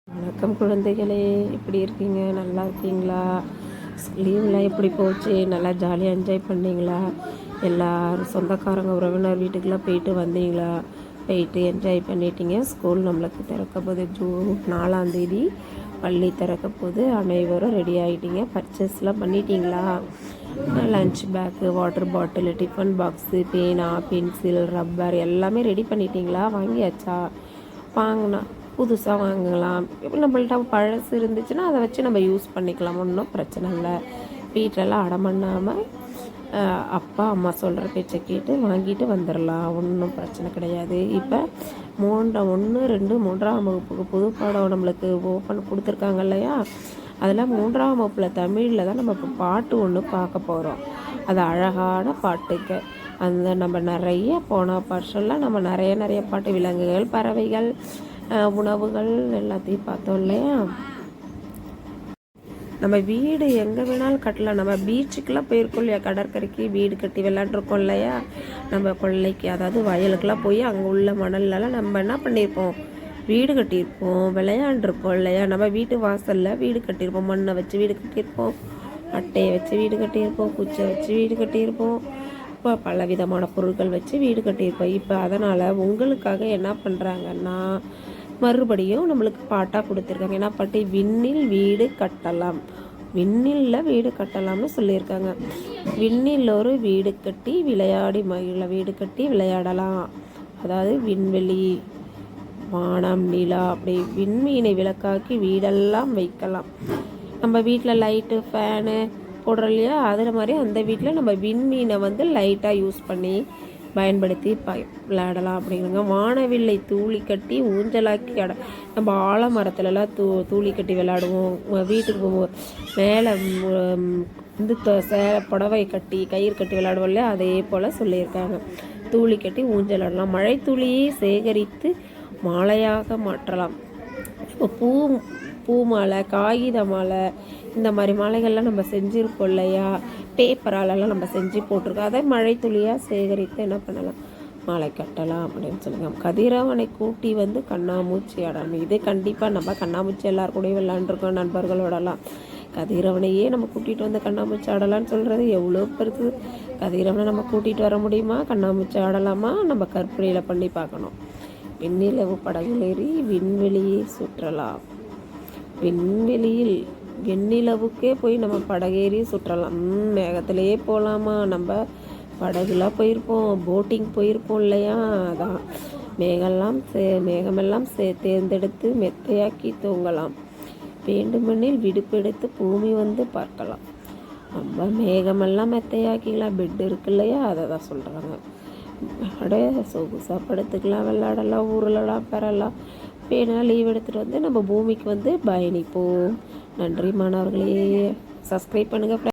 வணக்கம் குழந்தைகளே, எப்படி இருக்கீங்க? நல்லா இருக்கீங்களா? லீவ்லாம் எப்படி போச்சு? நல்லா ஜாலியாக என்ஜாய் பண்ணீங்களா? எல்லோரும் சொந்தக்காரங்க உறவினர் வீட்டுக்கெலாம் போயிட்டு வந்தீங்களா? போயிட்டு என்ஜாய் பண்ணிட்டீங்க. ஸ்கூல் நம்மளுக்கு திறக்க போது ஜூன் 4ஆம் தேதி பள்ளி திறக்க போது. அனைவரும் ரெடி ஆகிட்டீங்க. பர்ச்சேஸ்லாம் பண்ணிட்டீங்களா? Lunch bag, water bottle, tiffin box, பேனா, பென்சில், ரப்பர் எல்லாமே ரெடி பண்ணிட்டீங்களா? வாங்கியாச்சா? வாங்கினா புதுசாக வாங்கலாம். இப்போ நம்மள்ட்ட பழசு இருந்துச்சுன்னா அதை வச்சு நம்ம யூஸ் பண்ணிக்கலாம். ஒன்றும் பிரச்சனை இல்லை. வீட்டிலலாம் அடம் பண்ணாமல் அப்பா அம்மா சொல்கிற பேச்சை கேட்டு வாங்கிட்டு வந்துடலாம். ஒன்றும் பிரச்சனை கிடையாது. இப்போ 1, 2, 3ஆம் வகுப்புக்கு புது பாடம் நம்மளுக்கு ஓப்பன் கொடுத்துருக்காங்க இல்லையா? அதில் 3ஆம் வகுப்பில் தமிழில் தான் நம்ம இப்போ பாட்டு ஒன்று பார்க்க போகிறோம். அது அழகான பாட்டுக்கு அந்த நம்ம நிறைய போன வருஷம்லாம் நம்ம நிறைய பாட்டு, விலங்குகள், பறவைகள், உணவுகள் எல்லாத்தையும் பார்த்தோம் இல்லையா? நம்ம வீடு எங்கே வேணாலும் கட்டலாம். நம்ம பீச்சுக்கெலாம் போயிருக்கோம் இல்லையா? கடற்கரைக்கு வீடு கட்டி விளையாண்டுருக்கோம் இல்லையா? நம்ம கொள்ளைக்கு, அதாவது வயலுக்கெலாம் போய் அங்கே உள்ள மணல்லலாம் நம்ம என்ன பண்ணியிருப்போம்? வீடு கட்டியிருப்போம், விளையாண்டுருப்போம் இல்லையா? நம்ம வீட்டு வாசலில் வீடு கட்டியிருப்போம், மண்ணை வச்சு வீடு கட்டியிருப்போம், அட்டையை வச்சு வீடு கட்டியிருப்போம், குச்சை வச்சு வீடு கட்டியிருப்போம், இப்போ பல விதமான பொருட்கள் வச்சு வீடு கட்டியிருப்போம். இப்போ அதனால் உங்களுக்காக என்ன பண்ணுறாங்கன்னா, மறுபடியும் நம்மளுக்கு பாட்டாக கொடுத்துருக்காங்க. என்ன பாட்டு? விண்ணில் வீடு கட்டலாம், விண்ணில் வீடு கட்டலாம்னு சொல்லியிருக்காங்க. விண்ணில் ஒரு வீடு கட்டி விளையாடி மகிழ, வீடு கட்டி விளையாடலாம். அதாவது விண்வெளி, வானம், நிலா, அப்படி விண்மீனை விளக்காக்கி வீடெல்லாம் வைக்கலாம். நம்ம வீட்டில் லைட்டு, ஃபேனு போடுறோம் இல்லையா? அதில் மாதிரி அந்த வீட்டில் நம்ம விண்மீனை வந்து லைட்டாக யூஸ் பண்ணி பயன்படுத்தி விளையாடலாம் அப்படிங்கிறாங்க. வானவில்லை தூளி கட்டி ஊஞ்சலாக்கி நம்ம ஆலமரத்துலலாம் தூளி கட்டி விளையாடுவோம். வீட்டுக்கு மேலே வந்து சேலை புடவை கட்டி கயிறு கட்டி விளையாடுவோம் இல்லையா? அதே போல் சொல்லியிருக்காங்க. தூளி கட்டி ஊஞ்சலாடலாம். மழை துளியை சேகரித்து மாலையாக மாற்றலாம். இப்போ பூ மாலை, காகித மாலை, இந்த மாதிரி மாலைகள்லாம் நம்ம செஞ்சுருப்போம் இல்லையா? பேப்பராலெல்லாம் நம்ம செஞ்சு போட்டிருக்கோம். அதை மழை துளியாக சேகரித்து என்ன பண்ணலாம்? மாலை கட்டலாம் அப்படின்னு சொல்லுவாங்க. கதிரவனை கூட்டி வந்து கண்ணாமூச்சி ஆடலாம். இது கண்டிப்பாக நம்ம கண்ணாமூச்சி எல்லாருக்கூடையும் விளையாண்டுருக்கோம் நண்பர்களோடலாம். கதிரவனையே நம்ம கூட்டிகிட்டு வந்து கண்ணாமூச்சி ஆடலான்னு சொல்கிறது எவ்வளோ பெருசு. கதிரவனை நம்ம கூட்டிகிட்டு வர முடியுமா? கண்ணாமூச்சி ஆடலாமா? நம்ம கற்பனையில் பண்ணி பார்க்கணும். விண்ணிலவு படகில் ஏறி விண்வெளியை சுற்றலாம். வெண்ணிலவுக்கே போய் நம்ம படகேறி சுற்றலாம். மேகத்திலேயே போகலாமா? நம்ம படகுலாம் போயிருப்போம், போட்டிங் போயிருப்போம் இல்லையா? அதான் மேகமெல்லாம் தேர்ந்தெடுத்து மெத்தையாக்கி தூங்கலாம். வேண்டுமெனில் விடுப்பெடுத்து பூமி வந்து பார்க்கலாம். நம்ம மேகமெல்லாம் மெத்தையாக்கிக்கலாம். பெட் இருக்கு இல்லையா? அதை தான் சொல்கிறாங்க. அப்படியே சொகுசாக படுத்துக்கலாம், விளையாடலாம், ஊரெலாம் பெறலாம். வேணா லீவ் எடுத்துகிட்டு வந்து நம்ம பூமிக்கு வந்து பயணிப்போம். நன்றி மாணவர்களே. சப்ஸ்கிரைப் பண்ணுங்கள்.